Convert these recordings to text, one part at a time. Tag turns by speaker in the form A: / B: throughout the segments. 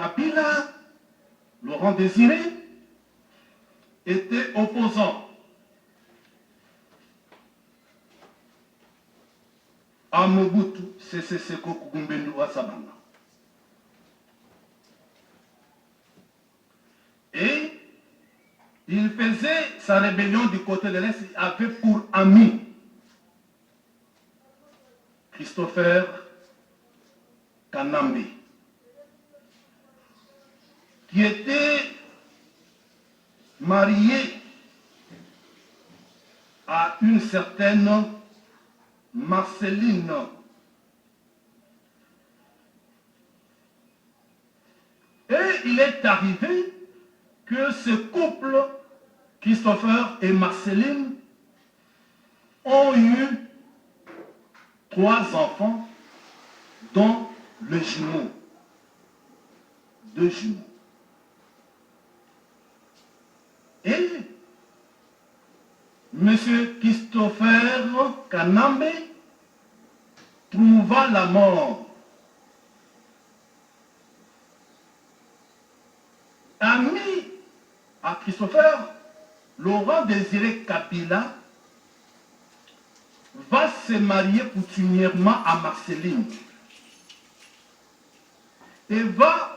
A: Kabila, Laurent Désiré, était opposant à Mobutu Sese Seko Kukumbendu Wasamana. Et il faisait sa rébellion du côté de l'Est, il avait pour ami Christopher Kanambe, qui était marié à une certaine Marceline. Et il est arrivé que ce couple, Christopher et Marceline, ont eu 3 enfants, dont le jumeau, 2 jumeaux. Et M. Christopher Kanambe trouva la mort. Ami à Christopher, Laurent Désiré Kabila va se marier coutumièrement à Marceline et va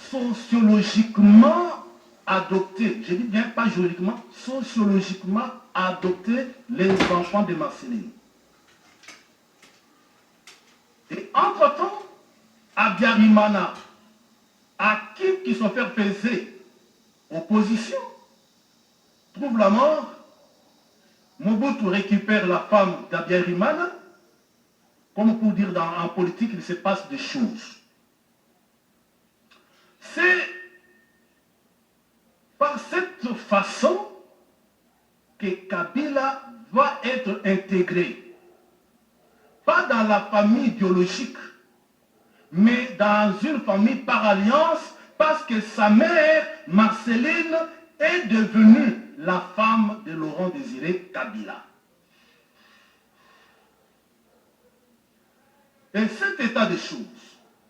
A: sociologiquement adopter, je dis bien pas juridiquement, sociologiquement adopter les enfants de Marceline. Et entre-temps, Abiyarimana, à qui Christopher faisait opposition, trouve la mort. Mobutu récupère la femme d'Abiyarimana. Comme pour dire en politique, il se passe des choses. C'est par cette façon que Kabila va être intégré, pas dans la famille biologique, mais dans une famille par alliance, parce que sa mère, Marceline, est devenue la femme de Laurent Désiré Kabila. Et cet état de choses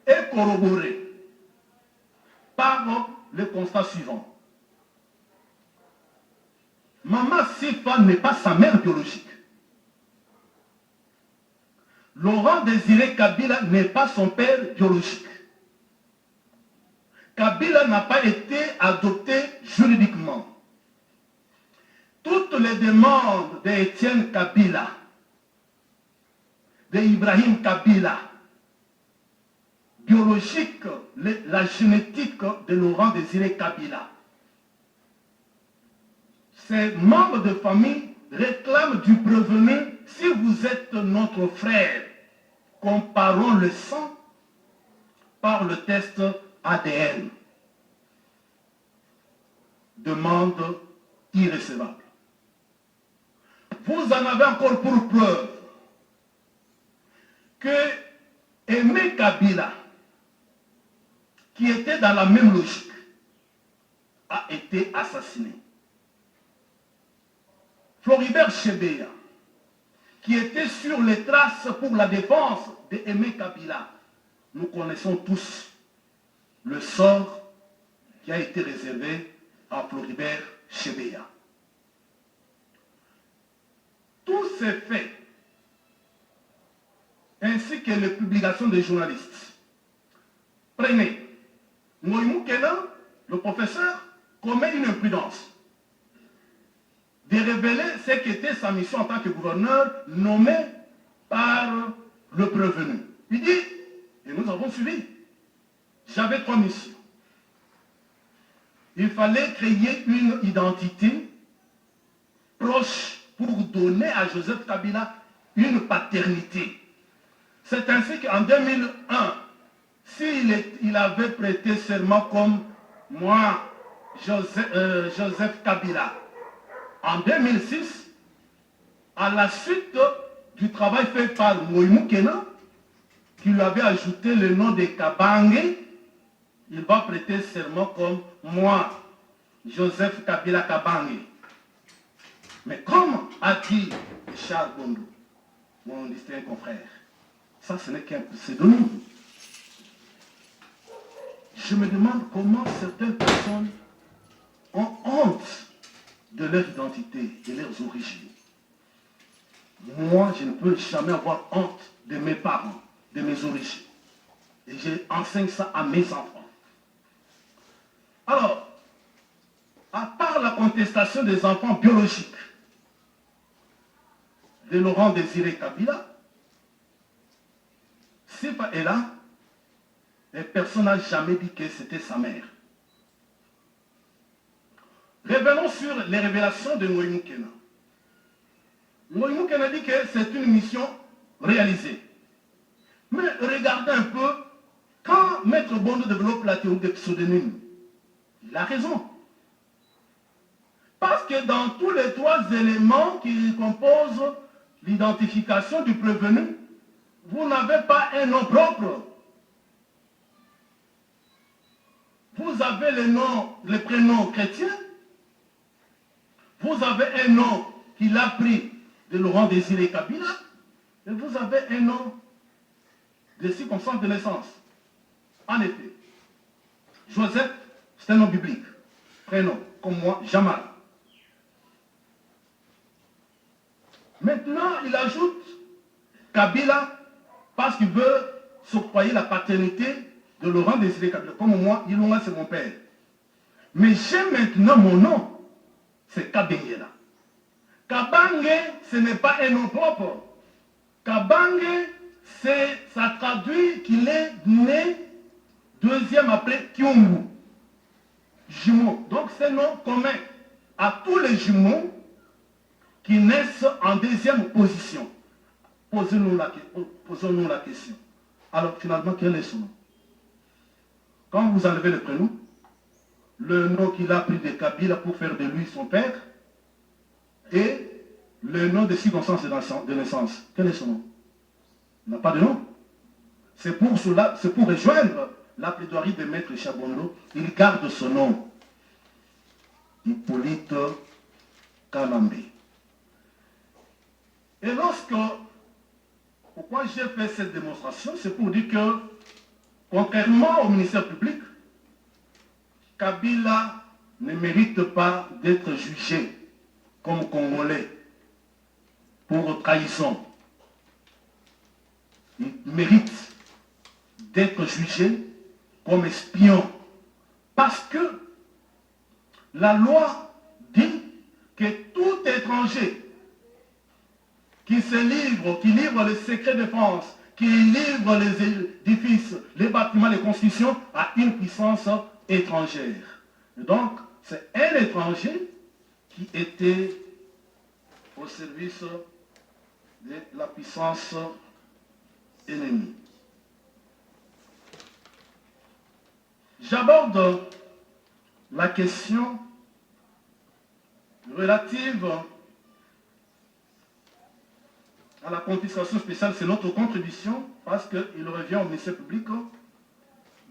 A: est corroboré par le constat suivant. Maman Sifa n'est pas sa mère biologique. Laurent Désiré Kabila n'est pas son père biologique. Kabila n'a pas été adopté juridiquement. Toutes les demandes d'Étienne Kabila, d'Ibrahim Kabila, biologique, la génétique de Laurent Désiré Kabila, ces membres de famille réclament du prévenu: si vous êtes notre frère, comparons le sang par le test ADN. Demande irrécevable. Vous en avez encore pour preuve que Aimé Kabila, qui était dans la même logique, a été assassiné. Floribert Chebeya, qui était sur les traces pour la défense d'Aimé Kabila, nous connaissons tous le sort qui a été réservé à Floribert Chebeya. Tous ces faits, ainsi que les publications des journalistes, prenez Moïmou Kenan, le professeur, commet une imprudence de révéler ce qu'était sa mission en tant que gouverneur nommé par le prévenu. Il dit, et nous avons suivi, j'avais 3 missions. Il fallait créer une identité proche pour donner à Joseph Kabila une paternité. C'est ainsi qu'en 2001, s'il avait prêté serment comme moi, Joseph Kabila, en 2006, à la suite du travail fait par Moïmou Kenan, qui lui avait ajouté le nom de Kabange, il va prêter serment comme moi, Joseph Kabila Kabange. Mais comme a dit Charles Bondou, mon distingué confrère, ça ce n'est qu'un pseudonyme. je me demande comment certaines personnes ont honte de leur identité, de leurs origines. Moi, je ne peux jamais avoir honte de mes parents, de mes origines. Et j'enseigne ça à mes enfants. Alors, à part la contestation des enfants biologiques de Laurent Désiré Kabila, Sifa est là, et personne n'a jamais dit que c'était sa mère. Revenons sur les révélations de Ngoï Moukena. Ngoï Moukena dit que c'est une mission réalisée. Mais regardez un peu, quand Maître Bondo développe la théorie des pseudonymes, il a raison. Parce que dans tous les trois éléments qui composent l'identification du prévenu, vous n'avez pas un nom propre. Vous avez le prénom chrétien, vous avez un nom qu'il a pris de Laurent Désiré Kabila, et vous avez un nom de circonstance de naissance. En effet, Joseph, c'est un nom biblique. Prénom, comme moi, Jamal. Maintenant, il ajoute Kabila parce qu'il veut s'octroyer la paternité de Laurent Désiré Kabila. Comme moi, Ilunga, c'est mon père. Mais j'ai maintenant mon nom. C'est Kabengela. Kabange, ce n'est pas un nom propre. Kabange, ça traduit qu'il est né deuxième après Kyungu. Jumeau. Donc c'est un nom commun à tous les jumeaux qui naissent en deuxième position. Posons-nous la question. Alors finalement, quel est son nom? Quand vous enlevez le prénom, le nom qu'il a pris de Kabila pour faire de lui son père, et le nom de circonstance de naissance, quel est son nom? Il n'a pas de nom. C'est pour cela, c'est pour rejoindre la plaidoirie de Maître Chabondo, il garde son nom. Hippolyte Kanambe. Et pourquoi j'ai fait cette démonstration, c'est pour dire que, contrairement au ministère public, Kabila ne mérite pas d'être jugé comme Congolais pour trahison. Il mérite d'être jugé comme espion. Parce que la loi dit que tout étranger qui se livre, qui livre les secrets de France, qui livre les édifices, les bâtiments, les constructions à une puissance étrangère. Et donc, c'est un étranger qui était au service de la puissance ennemie. J'aborde la question relative à la confiscation spéciale. C'est notre contribution parce qu'il revient au ministère public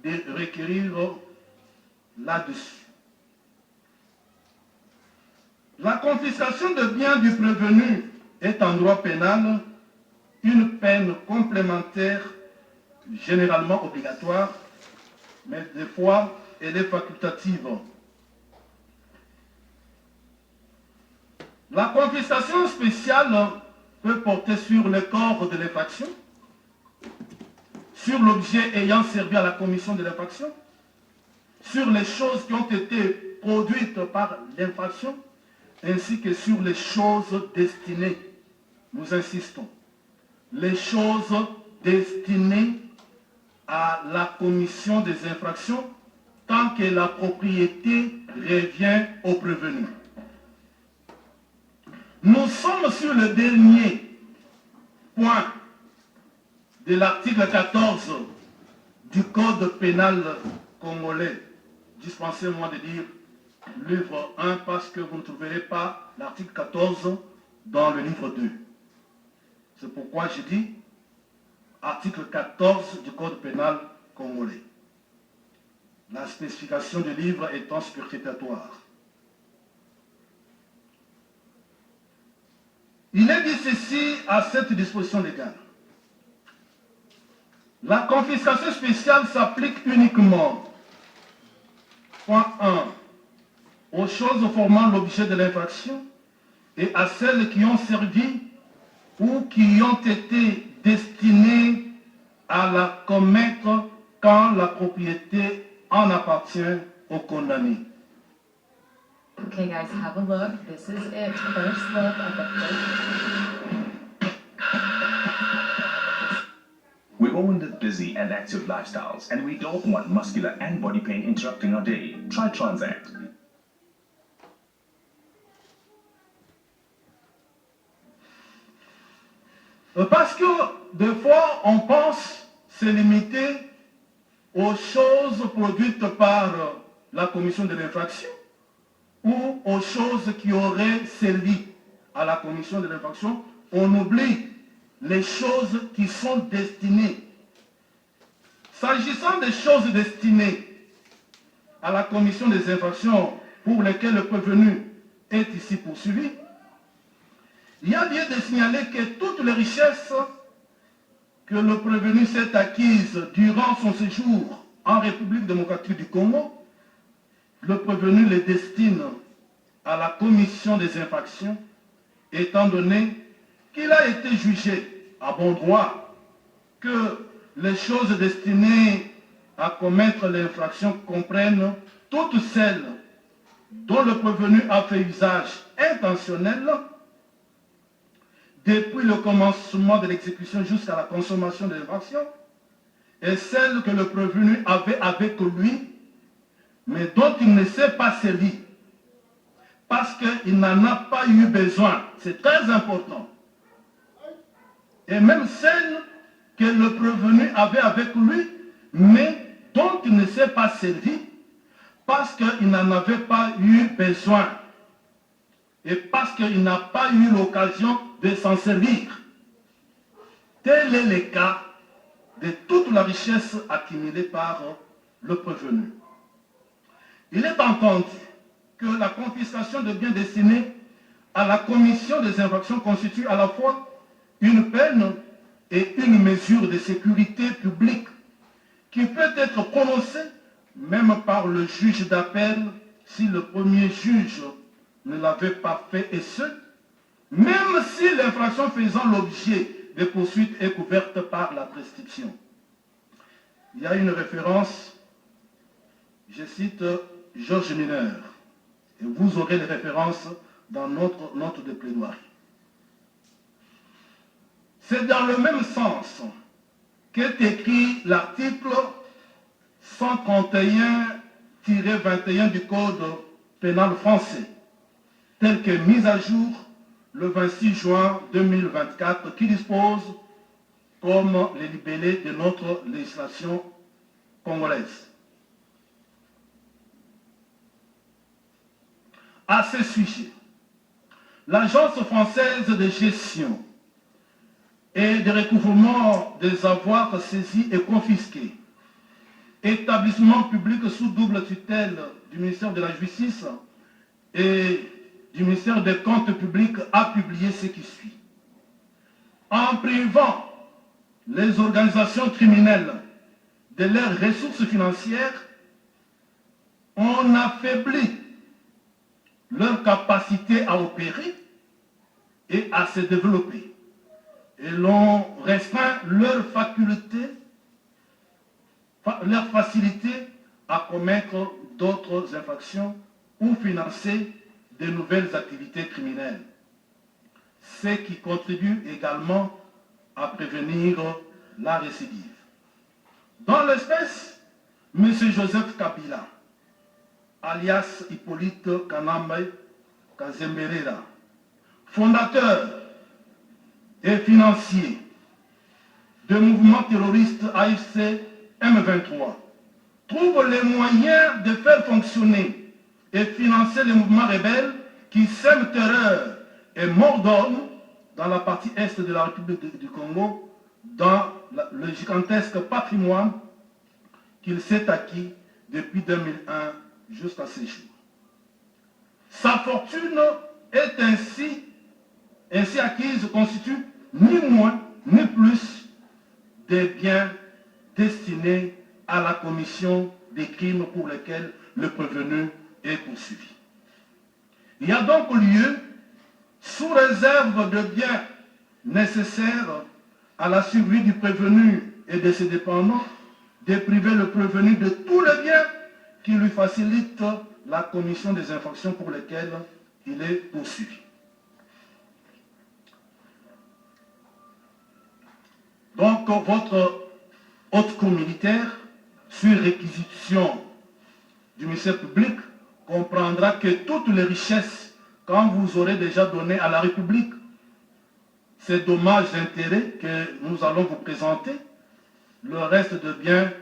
A: de requérir là-dessus. La confiscation de biens du prévenu est en droit pénal une peine complémentaire généralement obligatoire, mais des fois elle est facultative. La confiscation spéciale peut porter sur le corps de l'infraction, sur l'objet ayant servi à la commission de l'infraction, sur les choses qui ont été produites par l'infraction, ainsi que sur les choses destinées, nous insistons, les choses destinées à la commission des infractions tant que la propriété revient au prévenu. Nous sommes sur le dernier point de l'article 14 du Code pénal congolais. Dispensez-moi de dire livre 1 parce que vous ne trouverez pas l'article 14 dans le livre 2. C'est pourquoi je dis article 14 du Code pénal congolais. La spécification du livre étant superfétatoire. Il est dit ceci à cette disposition légale. La confiscation spéciale s'applique uniquement Point 1. Aux choses formant l'objet de l'infraction et à celles qui ont servi ou qui ont été destinées à la commettre quand la propriété en appartient au condamné.
B: Okay, guys, have a look. This is it. First look at the first.
C: We all live busy and active lifestyles, and we don't want muscular and body pain interrupting our day. Try Transact.
A: Parce que des fois, on pense se limiter aux choses produites par la commission de l'infraction ou aux choses qui auraient servi à la commission de l'infraction. On oublie les choses qui sont destinées. S'agissant des choses destinées à la commission des infractions pour lesquelles le prévenu est ici poursuivi, il y a lieu de signaler que toutes les richesses que le prévenu s'est acquises durant son séjour en République démocratique du Congo, le prévenu les destine à la commission des infractions, étant donné qu'il a été jugé à bon droit que les choses destinées à commettre l'infraction comprennent toutes celles dont le prévenu a fait usage intentionnel depuis le commencement de l'exécution jusqu'à la consommation de l'infraction, et celles que le prévenu avait avec lui, mais dont il ne s'est pas servi, parce qu'il n'en a pas eu besoin. C'est très important. Et même celles que le prévenu avait avec lui, mais dont il ne s'est pas servi, parce qu'il n'en avait pas eu besoin. Et parce qu'il n'a pas eu l'occasion de s'en servir. Tel est le cas de toute la richesse accumulée par le prévenu. Il est entendu que la confiscation de biens destinés à la commission des infractions constitue à la fois une peine et une mesure de sécurité publique qui peut être prononcée même par le juge d'appel si le premier juge ne l'avait pas fait, et ce, même si l'infraction faisant l'objet de poursuites est couverte par la prescription. Il y a une référence, je cite Georges Mineur, et vous aurez les références dans notre note de plaidoirie. C'est dans le même sens qu'est écrit l'article 131-21 du Code pénal français, tel que mis à jour le 26 juin 2024, qui dispose comme les libellés de notre législation congolaise. À ce sujet, l'Agence française de gestion et de recouvrement des avoirs saisis et confisqués, établissement public sous double tutelle du ministère de la Justice et du ministère des Comptes publics, a publié ce qui suit. En privant les organisations criminelles de leurs ressources financières, on affaiblit leur capacité à opérer et à se développer. Et l'on restreint leur facilité à commettre d'autres infractions ou financer de nouvelles activités criminelles. Ce qui contribue également à prévenir la récidive. Dans l'espèce, M. Joseph Kabila, alias Hippolyte Kanambe Kazemberera, fondateur et financier du mouvement terroriste AFC M23, trouve les moyens de faire fonctionner et financer les mouvements rebelles qui sèment terreur et mort d'homme dans la partie est de la République du Congo, dans le gigantesque patrimoine qu'il s'est acquis depuis 2001 jusqu'à ces jours. Sa fortune est ainsi acquise constitue ni moins ni plus des biens destinés à la commission des crimes pour lesquels le prévenu est poursuivi. Il y a donc lieu, sous réserve de biens nécessaires à la survie du prévenu et de ses dépendants, de priver le prévenu de tous les biens qui lui facilitent la commission des infractions pour lesquelles il est poursuivi. Donc, votre haute cour militaire, sur réquisition du ministère public, comprendra que toutes les richesses, quand vous aurez déjà donné à la République ces dommages d'intérêt que nous allons vous présenter, le reste de biens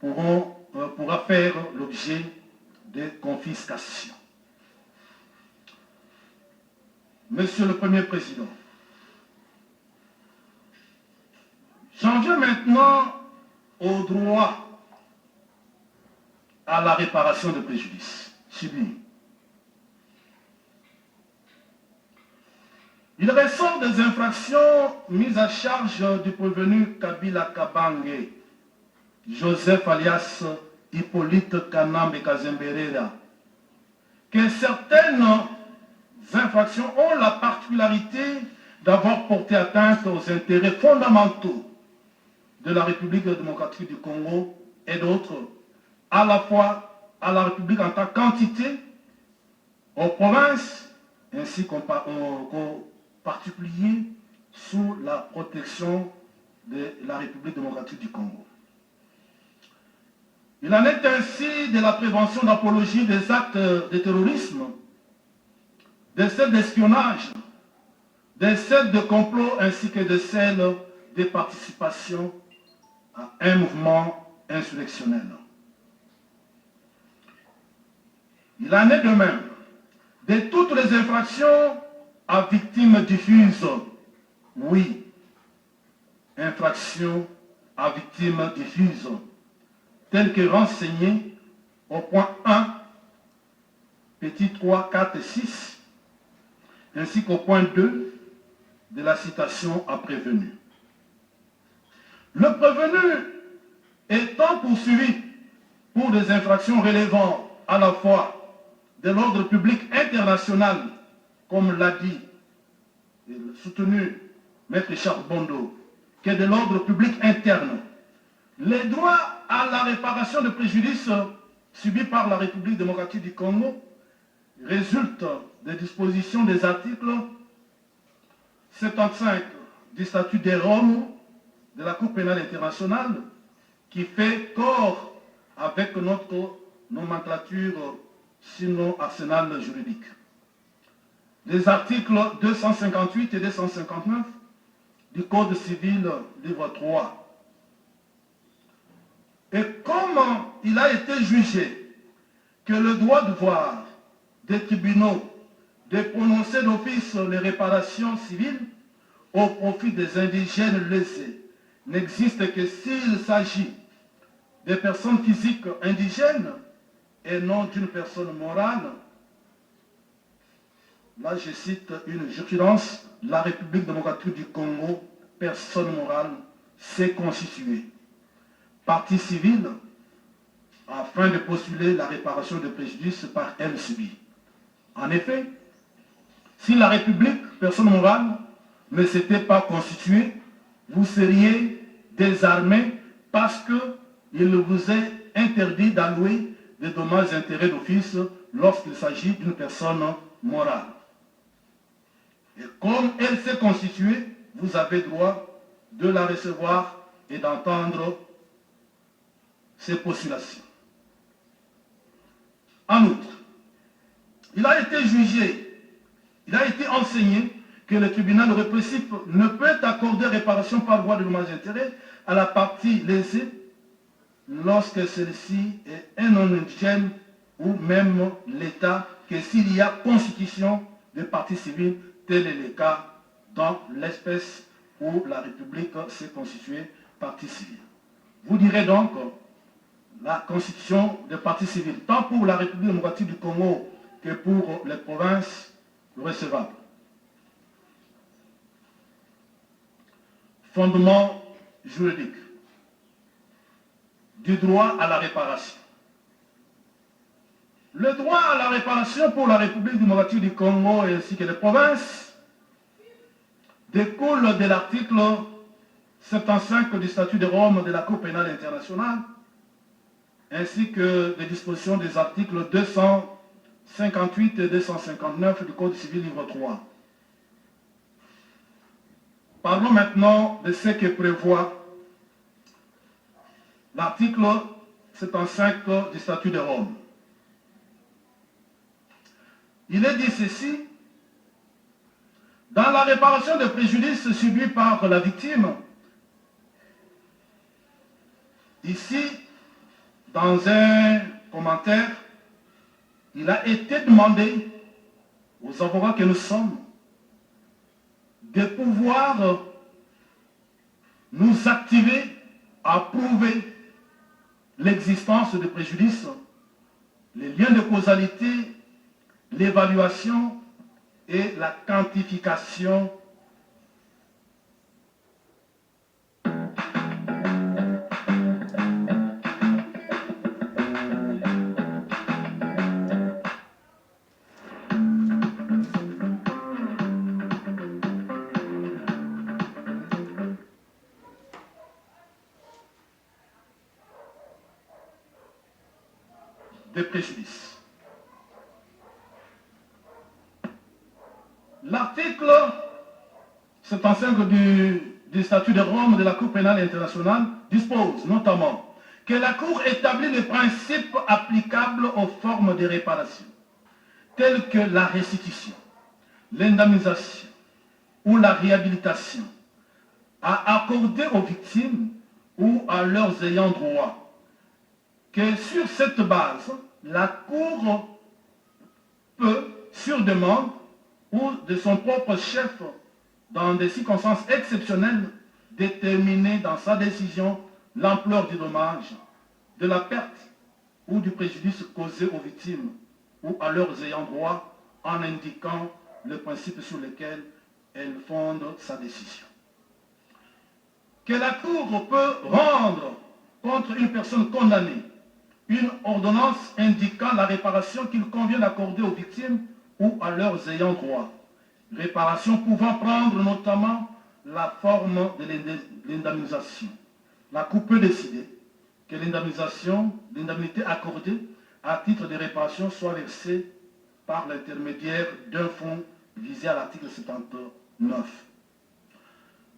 A: pourra faire l'objet de confiscation. Monsieur le Premier Président, j'en viens maintenant au droit à la réparation de préjudice subis. Il ressort des infractions mises à charge du prévenu Kabila Kabange, Joseph alias Hippolyte Kanambe Kazemberera, que certaines infractions ont la particularité d'avoir porté atteinte aux intérêts fondamentaux de la République démocratique du Congo et d'autres, à la fois à la République en tant qu'entité, aux provinces, ainsi qu'aux particuliers sous la protection de la République démocratique du Congo. Il en est ainsi de la prévention d'apologie des actes de terrorisme, de celles d'espionnage, de celles de complot ainsi que de celles de participation à un mouvement insurrectionnel. Il en est de même de toutes les infractions à victimes diffuses. Oui, infractions à victimes diffuses, telles que renseignées au point 1, petit 3, 4 et 6, ainsi qu'au point 2 de la citation à prévenu. Le prévenu étant poursuivi pour des infractions relevant à la fois de l'ordre public international, comme l'a dit et soutenu Maître Charles Bondo, que de l'ordre public interne. Les droits à la réparation de préjudices subis par la République démocratique du Congo résultent des dispositions des articles 75 du statut des Roms de la Cour pénale internationale, qui fait corps avec notre nomenclature, sinon arsenal juridique. Les articles 258 et 259 du Code civil, livre 3. Et comme il a été jugé que le droit de voir des tribunaux de prononcer d'office les réparations civiles au profit des indigènes lésés n'existe que s'il s'agit des personnes physiques indigènes et non d'une personne morale. Là, je cite une jurisprudence, la République démocratique du Congo, personne morale, s'est constituée partie civile afin de postuler la réparation de préjudice par elle subie. En effet, si la République, personne morale, ne s'était pas constituée, vous seriez désarmés parce qu'il vous est interdit d'allouer des dommages et intérêts d'office lorsqu'il s'agit d'une personne morale. Et comme elle s'est constituée, vous avez droit de la recevoir et d'entendre ses postulations. En outre, il a été jugé, il a été enseigné que le tribunal répressif ne peut accorder réparation par voie de dommages et intérêts à la partie lésée lorsque celle-ci est un non-indigène ou même l'État, que s'il y a constitution de partie civile, tel est le cas dans l'espèce où la République s'est constituée partie civile. Vous direz donc la constitution de partie civile, tant pour la République démocratique du Congo que pour les provinces recevables. Fondement juridique. du droit à la réparation. Le droit à la réparation pour la République démocratique du Congo ainsi que les provinces découle de l'article 75 du statut de Rome de la Cour pénale internationale ainsi que des dispositions des articles 258 et 259 du Code civil livre 3. Parlons maintenant de ce que prévoit l'article 75 du statut de Rome. Il est dit ceci: dans la réparation des préjudices subis par la victime, ici, dans un commentaire, il a été demandé aux avocats que nous sommes de pouvoir nous activer à prouver l'existence de préjudices, les liens de causalité, l'évaluation et la quantification des préjudices. L'article 75 du statut de Rome de la Cour pénale internationale dispose notamment que la Cour établit les principes applicables aux formes de réparation, telles que la restitution, l'indemnisation ou la réhabilitation, à accorder aux victimes ou à leurs ayants droit, que sur cette base, la Cour peut, sur demande ou de son propre chef, dans des circonstances exceptionnelles, déterminer dans sa décision l'ampleur du dommage, de la perte ou du préjudice causé aux victimes ou à leurs ayants droit, en indiquant le principe sur lequel elle fonde sa décision. Que la Cour peut rendre contre une personne condamnée une ordonnance indiquant la réparation qu'il convient d'accorder aux victimes ou à leurs ayants droit. Réparation pouvant prendre notamment la forme de l'indemnisation. La Cour peut décider que l'indemnité accordée à titre de réparation soit versée par l'intermédiaire d'un fonds visé à l'article 79.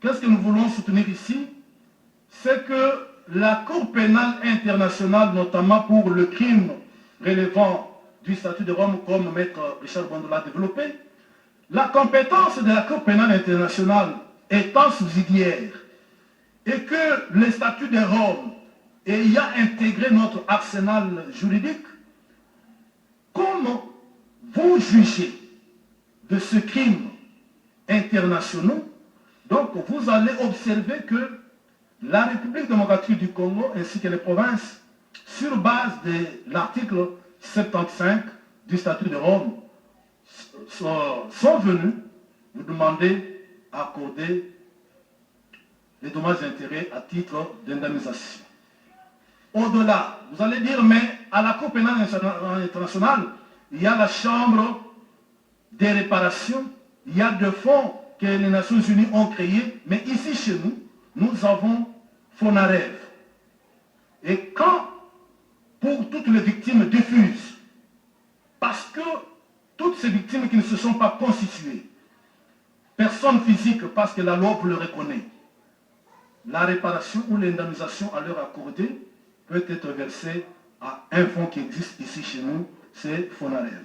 A: Qu'est-ce que nous voulons soutenir ici? C'est que la Cour pénale internationale, notamment pour le crime relevant du statut de Rome, comme Maître Richard Bondo l'a développé, la compétence de la Cour pénale internationale étant subsidiaire et que le statut de Rome ayant intégré notre arsenal juridique, comment vous jugez de ce crime international? Donc vous allez observer que la République démocratique du Congo ainsi que les provinces, sur base de l'article 75 du statut de Rome, sont venus vous demander d'accorder les dommages et intérêts à titre d'indemnisation. Au-delà, vous allez dire, mais à la Cour pénale internationale, il y a la Chambre des réparations, il y a des fonds que les Nations Unies ont créés, mais ici chez nous, nous avons Fonarev. Et quand, pour toutes les victimes diffuses, parce que toutes ces victimes qui ne se sont pas constituées, personnes physiques, parce que la loi vous le reconnaît, la réparation ou l'indemnisation à leur accordée peut être versée à un fonds qui existe ici chez nous, c'est Fonarev.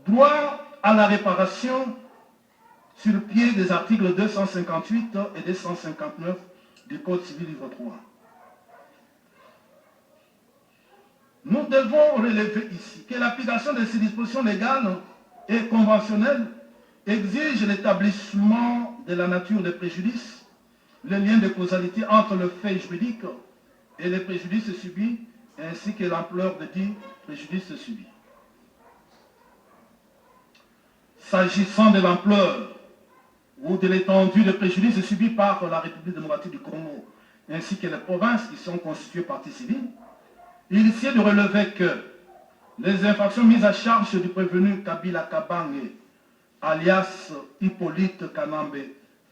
A: Droit à la réparation sur le pied des articles 258 et 259 du Code civil livre 3. Nous devons relever ici que l'application de ces dispositions légales et conventionnelles exige l'établissement de la nature des préjudices, le lien de causalité entre le fait juridique et les préjudices subis, ainsi que l'ampleur de dits préjudices subis. S'agissant de l'ampleur ou de l'étendue des préjudices subis par la République démocratique du Congo, ainsi que les provinces qui sont constituées partie civile, il essaie de relever que les infractions mises à charge du prévenu Kabila Kabange, alias Hippolyte Kanambe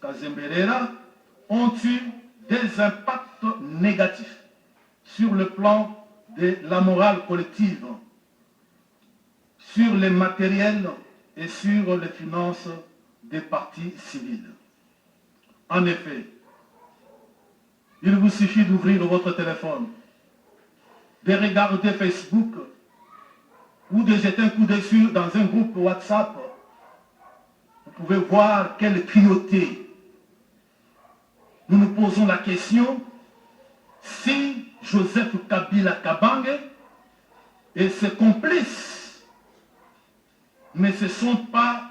A: Kazemberera, ont eu des impacts négatifs sur le plan de la morale collective, sur les matériels et sur les finances des partis civils. En effet, il vous suffit d'ouvrir votre téléphone, de regarder Facebook ou de jeter un coup d'œil dans un groupe WhatsApp. Vous pouvez voir quelle cruauté. Nous nous posons la question si Joseph Kabila Kabange et ses complices ne se sont pas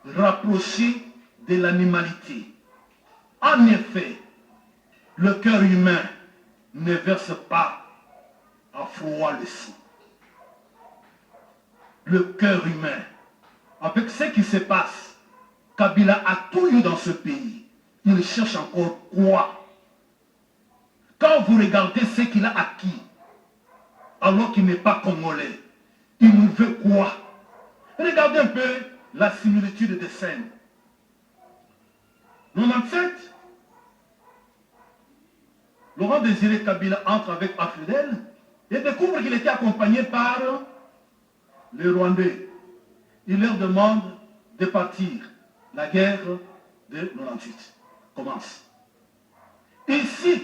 A: rapprochés de l'animalité. En effet, le cœur humain ne verse pas à froid le sang. Le cœur humain, avec ce qui se passe, Kabila a tout eu dans ce pays. Il cherche encore quoi? Quand vous regardez ce qu'il a acquis, alors qu'il n'est pas congolais, il nous veut quoi? Regardez un peu la similitude des scènes. 97, Laurent Désiré Kabila entre avec Afidel et découvre qu'il était accompagné par les Rwandais. Il leur demande de partir. La guerre de 98 commence. Ici,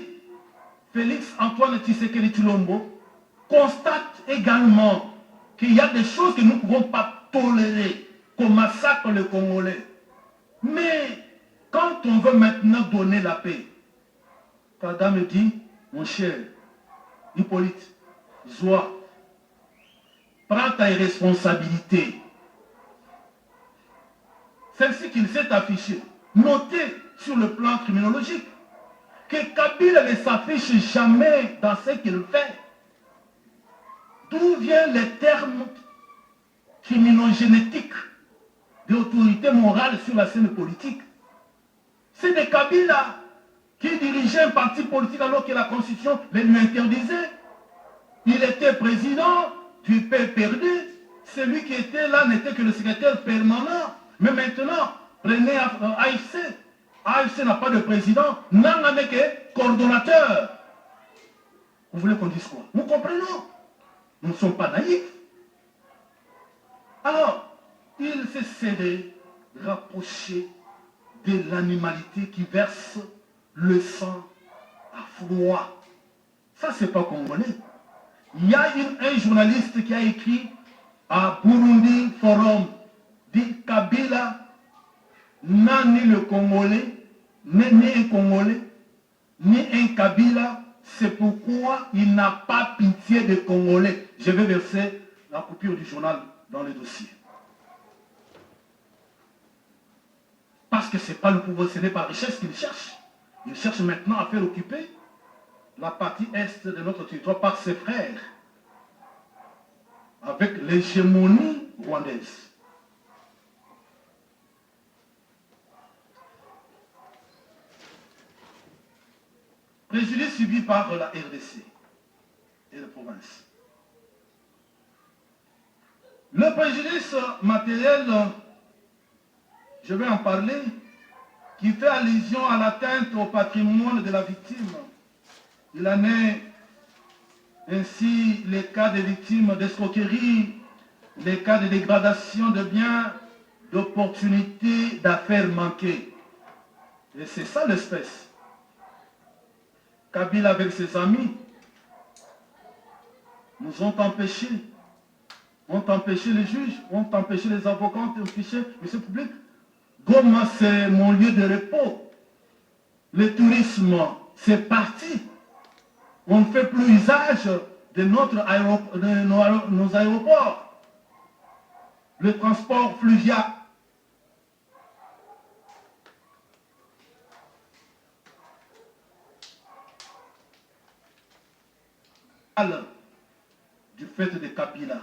A: Félix Antoine Tshisekedi Tshilombo constate également qu'il y a des choses que nous ne pouvons pas tolérer, qu'on massacre les Congolais. Mais quand on veut maintenant donner la paix, Kagame dit, mon cher Hippolyte, Zoa, prends ta responsabilité. Celle-ci qu'il s'est affichée. Notez sur le plan criminologique que Kabila ne s'affiche jamais dans ce qu'il fait. D'où viennent les termes criminogénétiques d'autorité morale sur la scène politique? C'est des Kabila qui dirigeait un parti politique alors que la Constitution les lui interdisait. Il était président du PPRD. Celui qui était là n'était que le secrétaire permanent. Mais maintenant, prenez AFC. AFC n'a pas de président. Nanga n'est que coordonnateur. Vous voulez qu'on dise quoi? Nous comprenons. Nous ne sommes pas naïfs. Alors, il s'est de rapprocher de l'animalité qui verse le sang à froid. Ça, c'est pas congolais. Il y a un journaliste qui a écrit à Burundi Forum, dit Kabila n'a ni le Congolais, ni un Congolais, ni un Kabila. C'est pourquoi il n'a pas pitié des Congolais. Je vais verser la coupure du journal dans le dossier. Parce que ce n'est pas le pouvoir, ce n'est pas la richesse qu'il cherche. Il cherche maintenant à faire occuper la partie est de notre territoire par ses frères, avec l'hégémonie rwandaise. Préjudice subi par la RDC et les provinces. Le préjudice matériel, je vais en parler, qui fait allusion à l'atteinte au patrimoine de la victime. Il en est ainsi les cas de victimes d'escroquerie, les cas de dégradation de biens, d'opportunités d'affaires manquées. Et c'est ça l'espèce. Kabila avec ses amis nous ont empêchés les juges, ont empêché les avocats, ont empêché le public. Goma, c'est mon lieu de repos. Le tourisme, c'est parti. On ne fait plus usage de nos aéroports. Le transport fluvial. Du fait de Kabila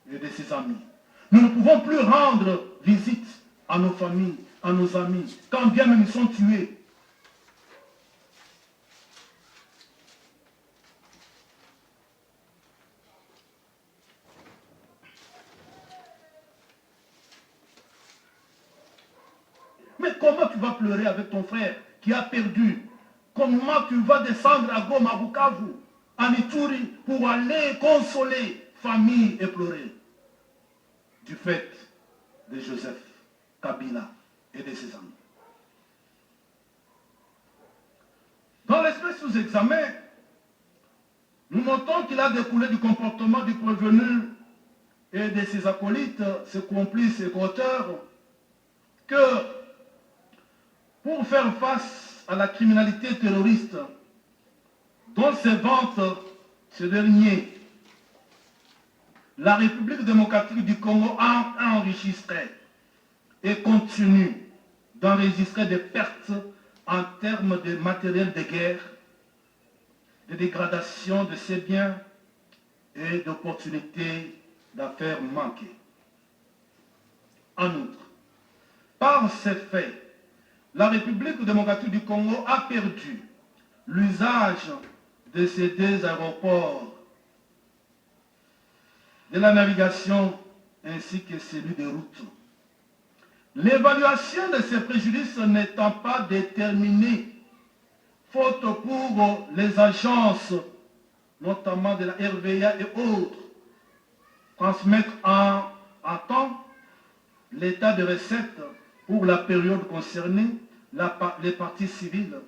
A: et de ses amis. Nous ne pouvons plus rendre visite à nos familles. à nos amis, quand bien même ils sont tués. Mais comment tu vas pleurer avec ton frère qui a perdu? Comment tu vas descendre à Goma, à Bukavu, à Ituri, pour aller consoler famille et pleurer du fait de Joseph Kabila et de ses amis? Dans l'espèce sous examen, nous notons qu'il a découlé du comportement du prévenu et de ses acolytes, ses complices et auteurs, que pour faire face à la criminalité terroriste dont se vante ce dernier, la République démocratique du Congo a enregistré et continue d'enregistrer des pertes en termes de matériel de guerre, de dégradation de ses biens et d'opportunités d'affaires manquées. En outre, par ces faits, la République démocratique du Congo a perdu l'usage de ces deux aéroports, de la navigation ainsi que celui des routes. L'évaluation de ces préjudices n'étant pas déterminée, faute pour les agences, notamment de la RVA et autres, transmettre en temps l'état de recettes pour la période concernée, les parties civiles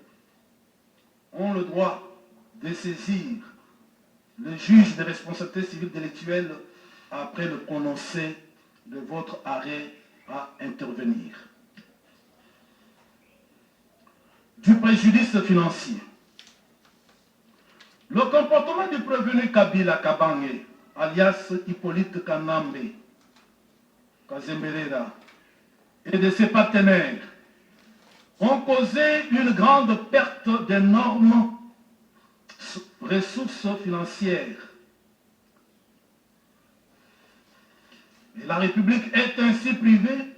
A: ont le droit de saisir le juge des responsabilités civiles délictuelles après le prononcé de votre arrêt à intervenir. Du préjudice financier. Le comportement du prévenu Kabila Kabange, alias Hippolyte Kanambe, Kazemberera, et de ses partenaires ont causé une grande perte d'énormes ressources financières. Et la République est ainsi privée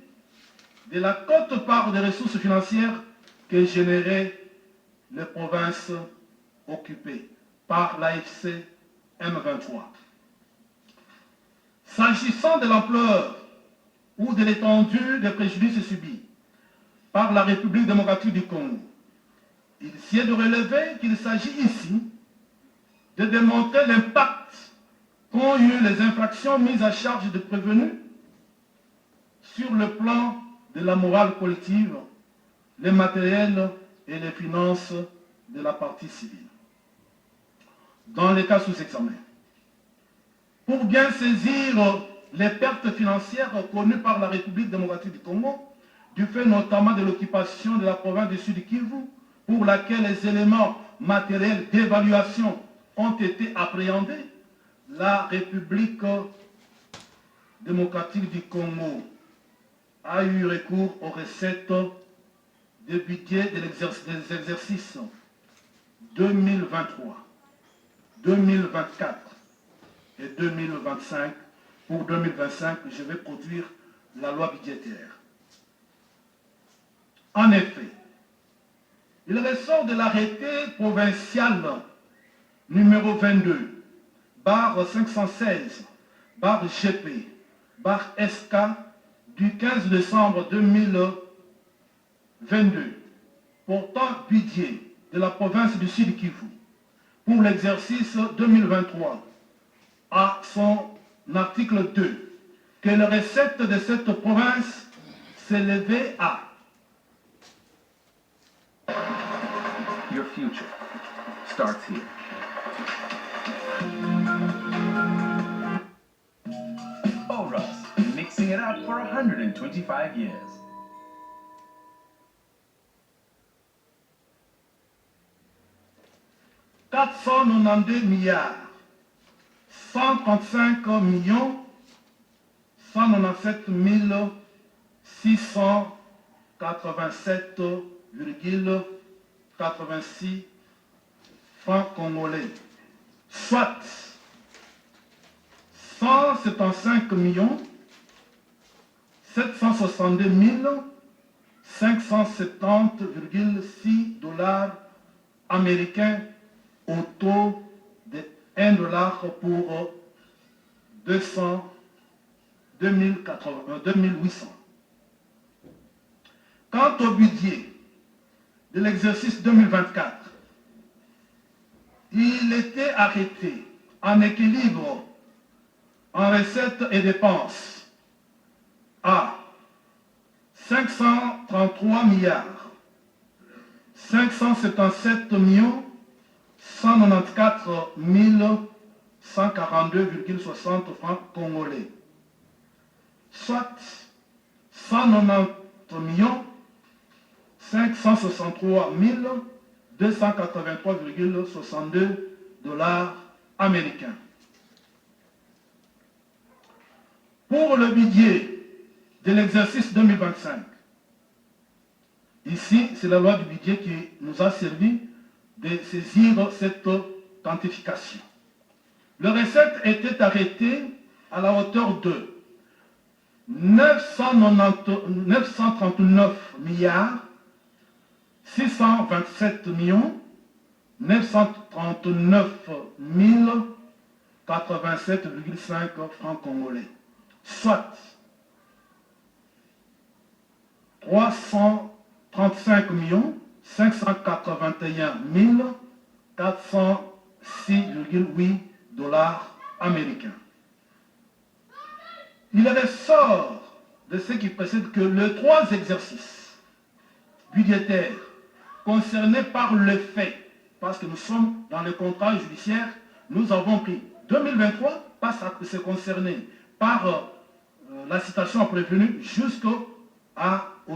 A: de la quote-part des ressources financières que généraient les provinces occupées par l'AFC M23. S'agissant de l'ampleur ou de l'étendue des préjudices subis par la République démocratique du Congo, il s'y est de relever qu'il s'agit ici de démontrer l'impact qu'ont eu les infractions mises à charge de prévenus sur le plan de la morale collective, les matériels et les finances de la partie civile. Dans les cas sous examen, pour bien saisir les pertes financières connues par la République démocratique du Congo, du fait notamment de l'occupation de la province du Sud Kivu, pour laquelle les éléments matériels d'évaluation ont été appréhendés, la République démocratique du Congo a eu recours aux recettes de budget des exercices 2023, 2024 et 2025. Pour 2025, je vais produire la loi budgétaire. En effet, il ressort de l'arrêté provincial numéro 22, barre 516, barre GP, barre SK, du 15 décembre 2022, portant budget de la province du Sud Kivu pour l'exercice 2023, à son article 2, que les recettes de cette province s'élevaient à
C: Your future starts here. Oros, mixing it up for 125 years.
A: $492 milliards, 135 millions, 197 687,86 francs congolais, soit 175 millions 762 570,6 dollars américains au taux de 1 dollar pour 2800. Quant au budget de l'exercice 2024, il était arrêté en équilibre en recettes et dépenses à 533 milliards 577 millions 194 142,60 francs congolais, soit 190 millions 563 283,62 dollars américains. Pour le budget de l'exercice 2025, ici, c'est la loi du budget qui nous a servi de saisir cette quantification. Le recette était arrêté à la hauteur de 939 milliards 627 millions 939 087,5 francs congolais, soit 335 millions 581 406,8 dollars américains. Il ressort de ce qui précède que les trois exercices budgétaires concernés par le fait, parce que nous sommes dans le contrat judiciaire, nous avons pris 2023 parce que c'est concerné par la citation prévenue jusqu'au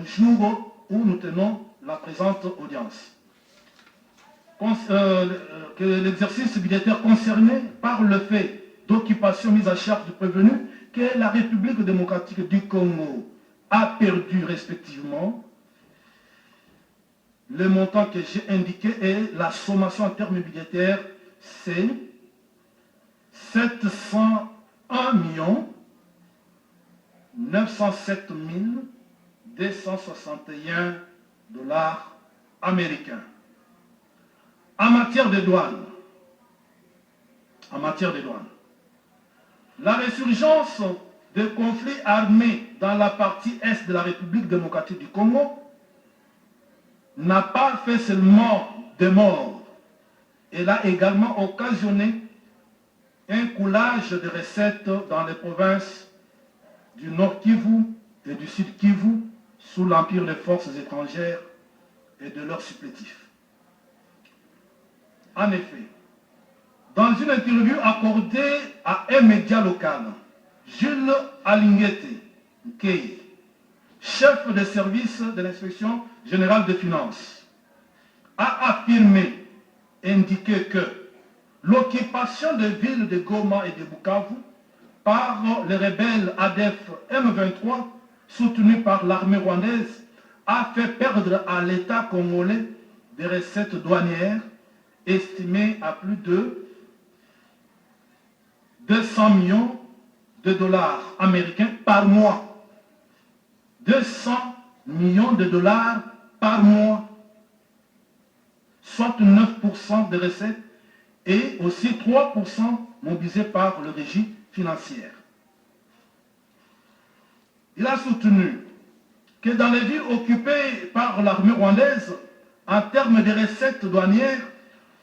A: jour où nous tenons la présente audience. Que l'exercice budgétaire concerné par le fait d'occupation mise à charge du prévenu que la République démocratique du Congo a perdu respectivement le montant que j'ai indiqué et la sommation en termes budgétaires, c'est 701 907 261 dollars américains. En matière de douane, la résurgence de conflits armés dans la partie est de la République démocratique du Congo n'a pas fait seulement des morts, elle a également occasionné un coulage de recettes dans les provinces du Nord Kivu et du Sud Kivu sous l'empire des forces étrangères et de leurs supplétifs. En effet, dans une interview accordée à un média local, Jules Alinguete Nkei, chef de service de l'inspection générale des finances, a affirmé, indiqué que l'occupation des villes de Goma et de Bukavu par les rebelles ADF M23 soutenus par l'armée rwandaise a fait perdre à l'État congolais des recettes douanières estimées à plus de 200 millions de dollars américains par mois. 200 millions de dollars par mois, soit 9% des recettes et aussi 3% mobilisés par le régime financier. Il a soutenu que dans les villes occupées par l'armée rwandaise, en termes de recettes douanières,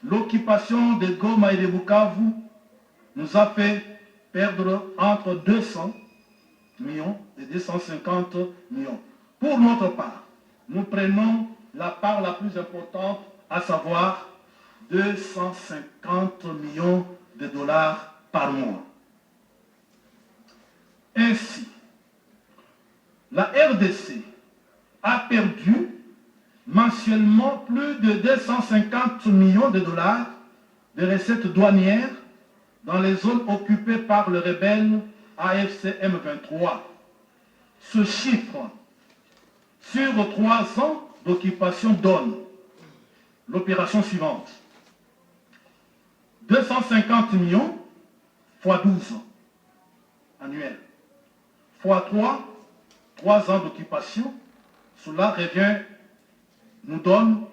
A: l'occupation de Goma et de Bukavu nous a fait perdre entre 200 millions et 250 millions. Pour notre part, nous prenons la part la plus importante, à savoir 250 millions de dollars par mois. Ainsi, la RDC a perdu mensuellement plus de 250 millions de dollars de recettes douanières dans les zones occupées par le rebelle AFC M23. Ce chiffre, sur 3 ans d'occupation, donne l'opération suivante. 250 millions fois 12 annuels, fois 3 ans d'occupation, Cela revient, nous donne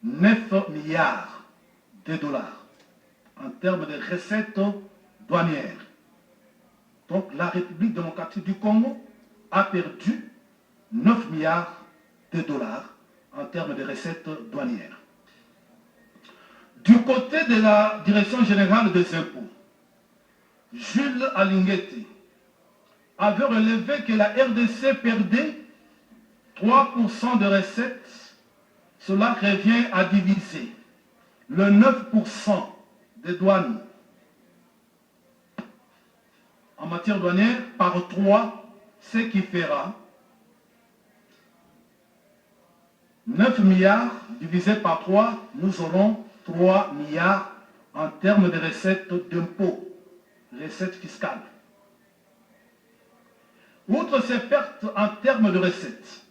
A: 9 milliards de dollars en termes de recettes douanières. Donc la République démocratique du Congo a perdu 9 milliards de dollars en termes de recettes douanières. Du côté de la Direction générale des impôts, Jules Alinguetti avait relevé que la RDC perdait 3% de recettes. Cela revient à diviser le 9% des douanes en matière douanière par 3, ce qui fera 9 milliards divisé par 3, nous aurons 3 milliards en termes de recettes d'impôts, recettes fiscales. Outre ces pertes en termes de recettes,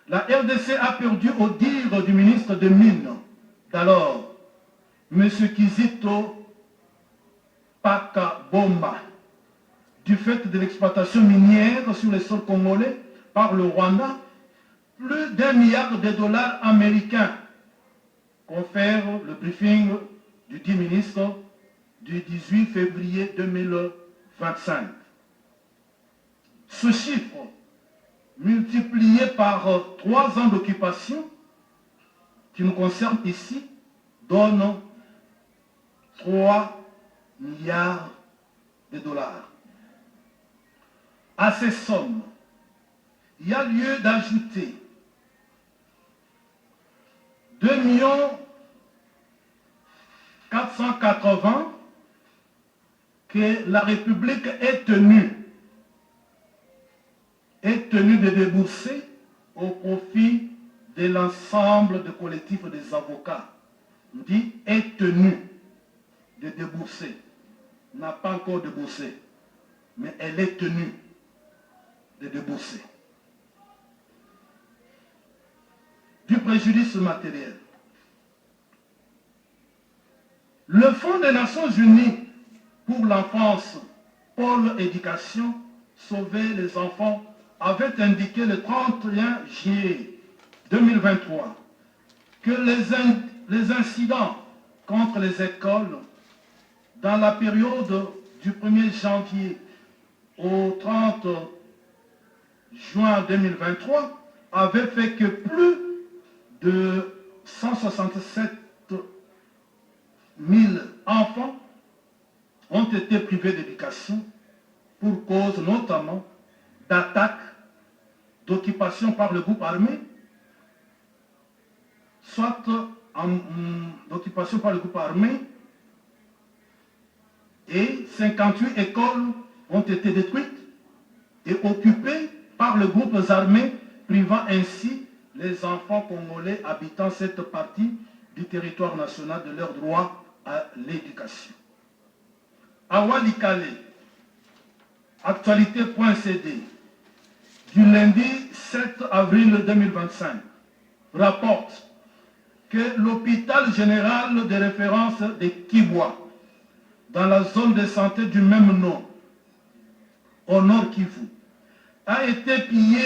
A: la RDC a perdu au dire du ministre des Mines d'alors, M. Kizito Pakabomba, du fait de l'exploitation minière sur les sols congolais par le Rwanda, plus d'1 milliard de dollars américains, confère le briefing du dit ministre du 18 février 2025. Ce chiffre, multiplié par 3 ans d'occupation, qui nous concerne ici, donne 3 milliards de dollars. À ces sommes, il y a lieu d'ajouter 2 480 000 que la République est tenue de débourser au profit de l'ensemble des collectifs des avocats. On dit est tenue de débourser. N'a pas encore déboursé, mais elle est tenue de débourser. Du préjudice matériel. Le Fonds des Nations Unies pour l'enfance, Pôle Éducation, Sauver les enfants, avait indiqué le 31 juillet 2023 que les incidents contre les écoles dans la période du 1er janvier au 30 juin 2023 avaient fait que plus de 167 000 enfants ont été privés d'éducation pour cause notamment d'attaques, d'occupation par le groupe armé, soit d'occupation par le groupe armé, et 58 écoles ont été détruites et occupées par les groupes armés, privant ainsi les enfants congolais habitant cette partie du territoire national de leur droit à l'éducation. À Walikale, actualité.cd, du lundi 7 avril 2025, rapporte que l'hôpital général de référence de Kibwa, dans la zone de santé du même nom, au nord Kivu, a été pillé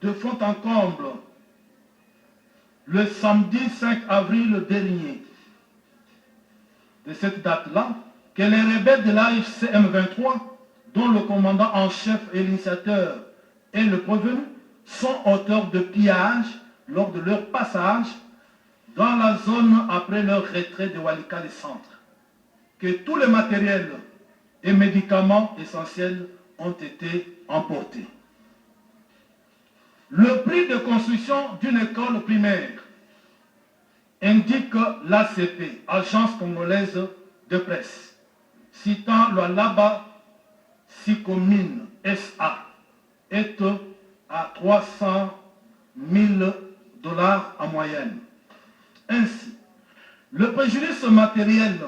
A: de fond en comble le samedi 5 avril dernier. De cette date-là, que les rebelles de l'AFC M23, dont le commandant en chef et l'initiateur est le prévenu, sont auteurs de pillages lors de leur passage dans la zone après leur retrait de Walikale Centre. Que tous les matériels et médicaments essentiels ont été emportés. Le prix de construction d'une école primaire indique l'ACP, Agence congolaise de presse, citant le Laba Sicomine SA, est à 300 000 dollars en moyenne. Ainsi, le préjudice matériel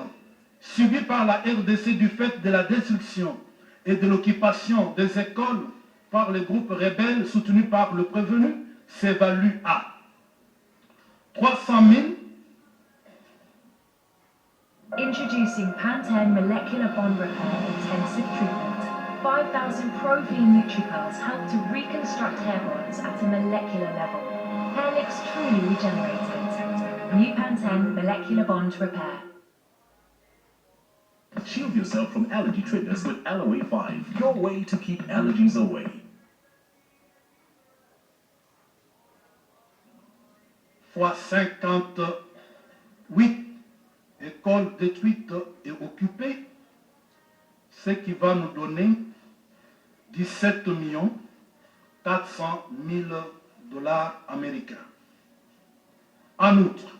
A: subi par la RDC du fait de la destruction et de l'occupation des écoles par les groupes rebelles soutenus par le prévenu s'évalue à 300 000.
B: Introducing Pantene Molecular Bond Repair Intensive Treatment. 5,000 ProV NutriPearls help to reconstruct hair bonds at a molecular level. Hair looks truly regenerated. New Pantene Molecular Bond Repair.
C: Shield yourself from allergy triggers with Aloe 5, your way to keep allergies away.
A: Fois 58 écoles détruites et occupées, ce qui va nous donner 17 400 000 dollars américains. En outre,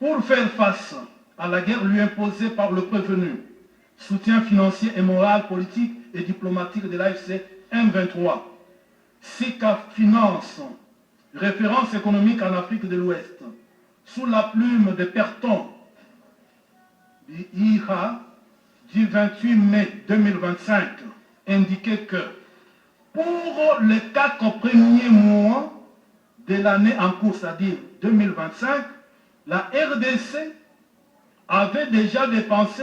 A: pour faire face à la guerre lui imposée par le prévenu, soutien financier et moral, politique et diplomatique de l'AFC M23, SICA Finance, référence économique en Afrique de l'Ouest, sous la plume de Perton, IHA, du 28 mai 2025, indiquait que pour les 4 premiers mois de l'année en cours, c'est-à-dire 2025, la RDC avait déjà dépensé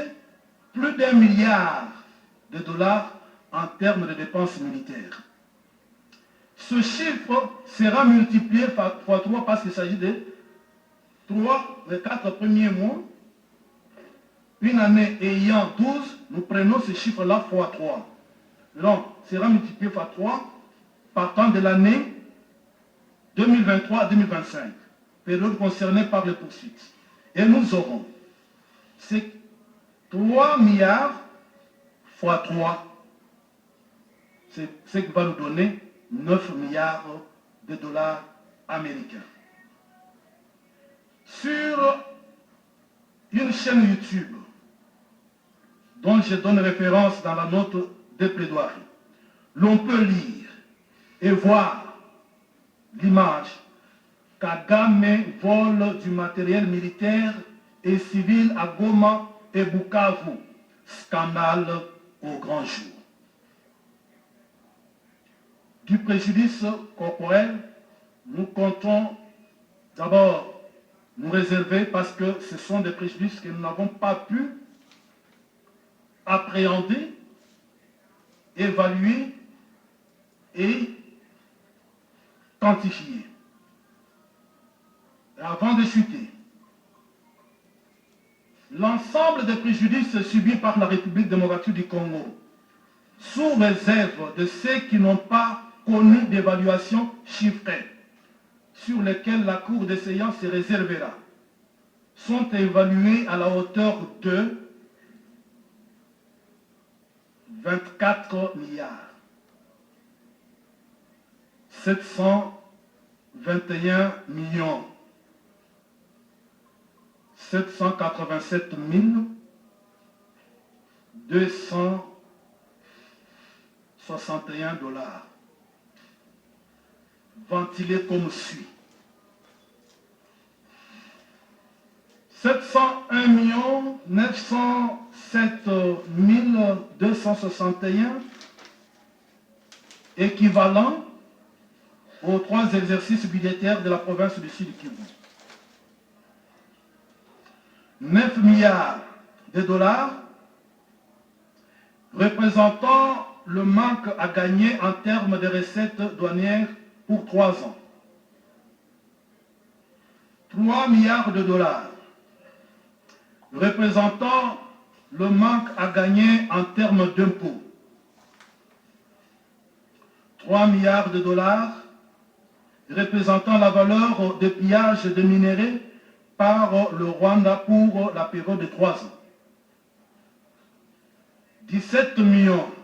A: plus d'1 milliard de dollars en termes de dépenses militaires. Ce chiffre sera multiplié par 3 parce qu'il s'agit de 4 premiers mois. Une année ayant 12, nous prenons ce chiffre-là x 3. Donc, sera multiplié par 3 partant de l'année 2023 à 2025, période concernée par les poursuites. Et nous aurons ces 3 milliards x 3, c'est ce qui va nous donner 9 milliards de dollars américains. Sur une chaîne YouTube dont je donne référence dans la note de plaidoirie, l'on peut lire et voir l'image Kagame vole du matériel militaire et civil à Goma et Bukavu. Scandale au grand jour. Du préjudice corporel, nous comptons d'abord nous réserver parce que ce sont des préjudices que nous n'avons pas pu appréhender, évaluer et quantifier. Et avant de chuter, l'ensemble des préjudices subis par la République démocratique du Congo, sous réserve de ceux qui n'ont pas connu d'évaluation chiffrée, sur lesquels la Cour des séances se réservera, sont évalués à la hauteur de 24 milliards 721 millions 787 261 dollars, ventilés comme suit. 701 907 261 équivalent aux 3 exercices budgétaires de la province du Sud-Kivu. 9 milliards de dollars représentant le manque à gagner en termes de recettes douanières pour 3 ans. 3 milliards de dollars représentant le manque à gagner en termes d'impôts. 3 milliards de dollars représentant la valeur des pillages de minerais par le Rwanda pour la période de 3 ans. 17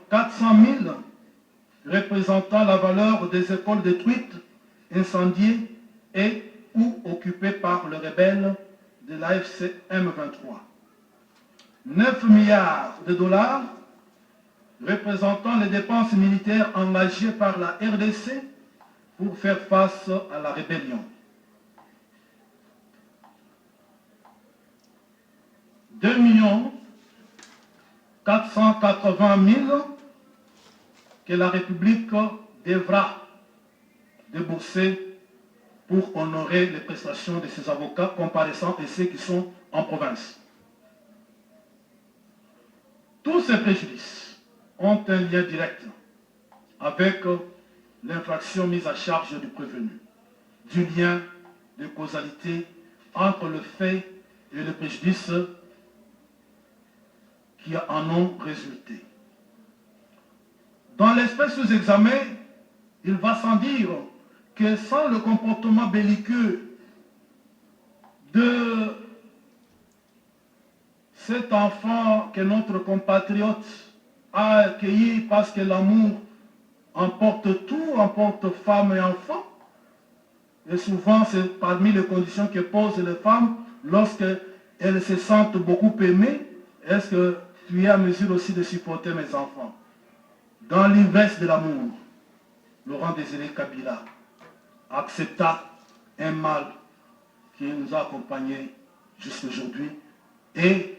A: 400 000 représentant la valeur des écoles détruites, incendiées et ou occupées par les rebelles de l'AFC M23. 9 milliards de dollars représentant les dépenses militaires engagées par la RDC pour faire face à la rébellion. 2 480 000 que la République devra débourser pour honorer les prestations de ses avocats comparaissants et ceux qui sont en province. Tous ces préjudices ont un lien direct avec l'infraction mise à charge du prévenu, du lien de causalité entre le fait et le préjudice qui en ont résulté. Dans l'espèce sous examen, il va sans dire que sans le comportement belliqueux de cet enfant que notre compatriote a accueilli parce que l'amour emporte tout, emporte femme et enfant, et souvent c'est parmi les conditions que posent les femmes lorsqu'elles se sentent beaucoup aimées. Est-ce que tu es à mesure aussi de supporter mes enfants? Dans l'ivresse de l'amour, Laurent Désiré Kabila accepta un mal qui nous a accompagnés jusqu'aujourd'hui, et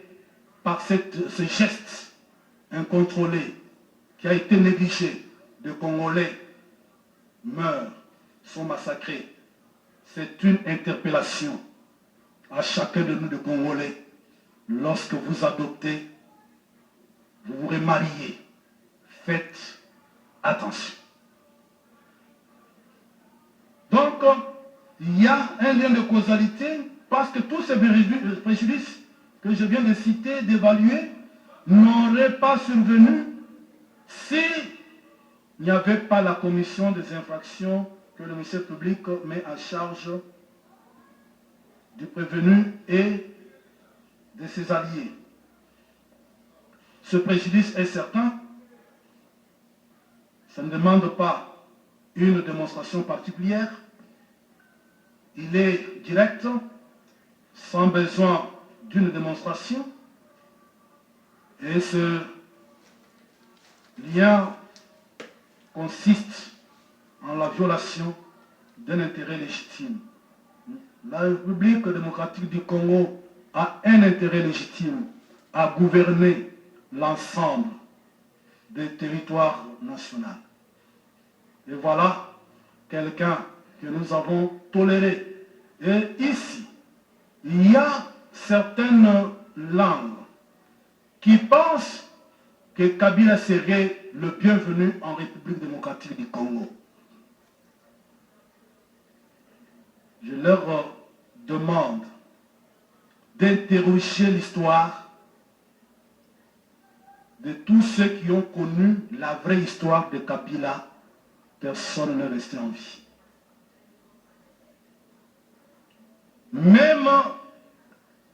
A: par ce geste incontrôlé qui a été négligé, des Congolais meurent, sont massacrés. C'est une interpellation à chacun de nous de Congolais. Lorsque vous adoptez, vous vous remariez, faites attention. Donc, il y a un lien de causalité parce que tous ces préjudices que je viens de citer, d'évaluer, n'auraient pas survenu si il n'y avait pas la commission des infractions que le ministère public met en charge du prévenu et de ses alliés. Ce préjudice est certain. Ça ne demande pas une démonstration particulière. Il est direct, sans besoin d'une démonstration. Et ce lien consiste en la violation d'un intérêt légitime. La République démocratique du Congo a un intérêt légitime à gouverner l'ensemble des territoires nationaux. Et voilà quelqu'un que nous avons toléré. Et ici, il y a certaines langues qui pensent que Kabila serait le bienvenu en République démocratique du Congo. Je leur demande d'interroger l'histoire de tous ceux qui ont connu la vraie histoire de Kabila. Personne n'est resté en vie. Même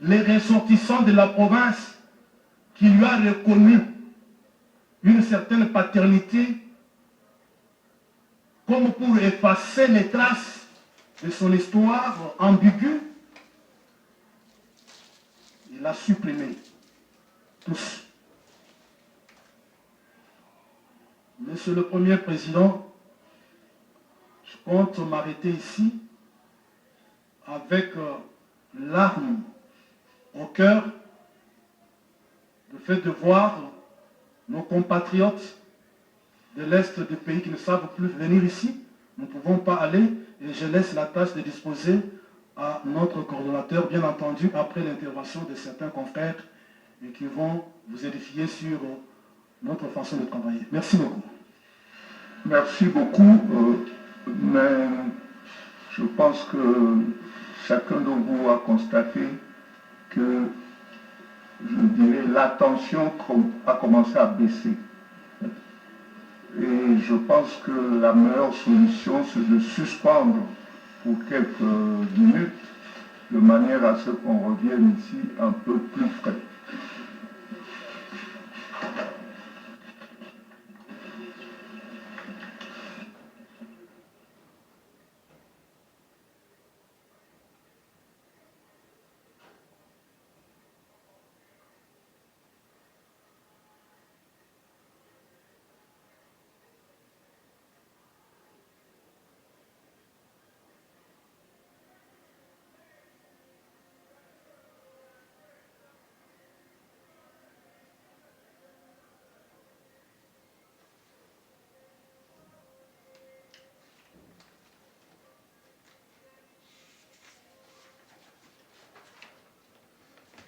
A: les ressortissants de la province qui lui a reconnu une certaine paternité, comme pour effacer les traces de son histoire ambiguë, il a supprimé tous. Monsieur le Premier Président, je compte m'arrêter ici avec larmes au cœur, le fait de voir nos compatriotes de l'Est du pays qui ne savent plus venir ici. Nous ne pouvons pas aller et je laisse la tâche de disposer à notre coordonnateur, bien entendu, après l'intervention de certains confrères et qui vont vous édifier sur notre façon de travailler. Merci beaucoup.
D: Merci beaucoup, mais je pense que chacun de vous a constaté que, je dirais, l'attention a commencé à baisser. Et je pense que la meilleure solution, c'est de suspendre pour quelques minutes, de manière à ce qu'on revienne ici un peu plus frais.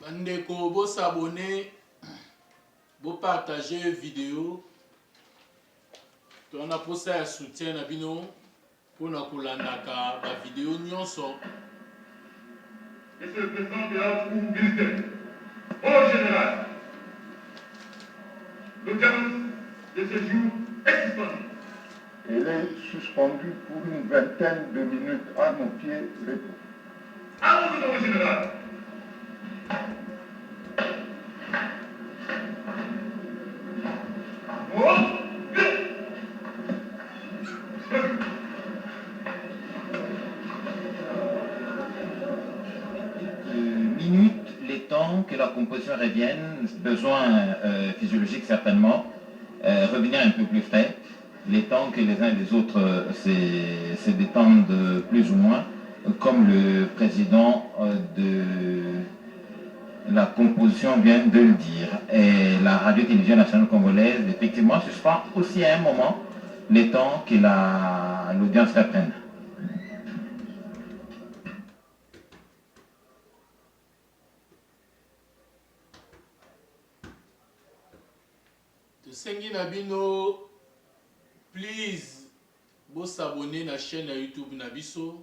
E: Bandeko, bo s'abonner vous partagez vidéo. On a posé un soutien à Bino pour nous kulandaka la vidéo nyonso.
A: Monsieur le Président de la République, au général, l'audience de ce jour est suspendue.
D: Elle est suspendue pour une vingtaine de minutes à nos pieds repos.
A: Allons-y, au général.
F: Minutes, les temps que la composition revienne, besoin physiologique certainement, revenir un peu plus frais, les temps que les uns et les autres se détendent plus ou moins, comme le président de la composition vient de le dire. Et la radio-télévision nationale congolaise, effectivement, suspend aussi à un moment les temps que l'audience reprenne.
E: Sengi Nabino, please, vous s'abonner à la chaîne YouTube Nabiso.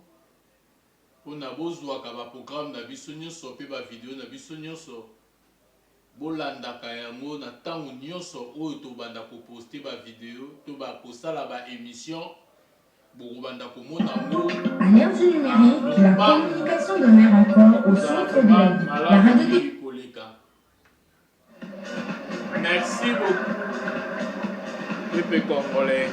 E: Pour na bozwa ka ba programme na biso nyonso pe ba vidéo na biso nyonso bolanda ka yango na tango nyonso oyo to banda ko poster ba vidéo to ba kosala ba émission boko banda ko mona ngo
G: à l'ère du numérique, la communication demeure encore au centre de la vie. La radio.
E: Merci beaucoup. Peuple congolais.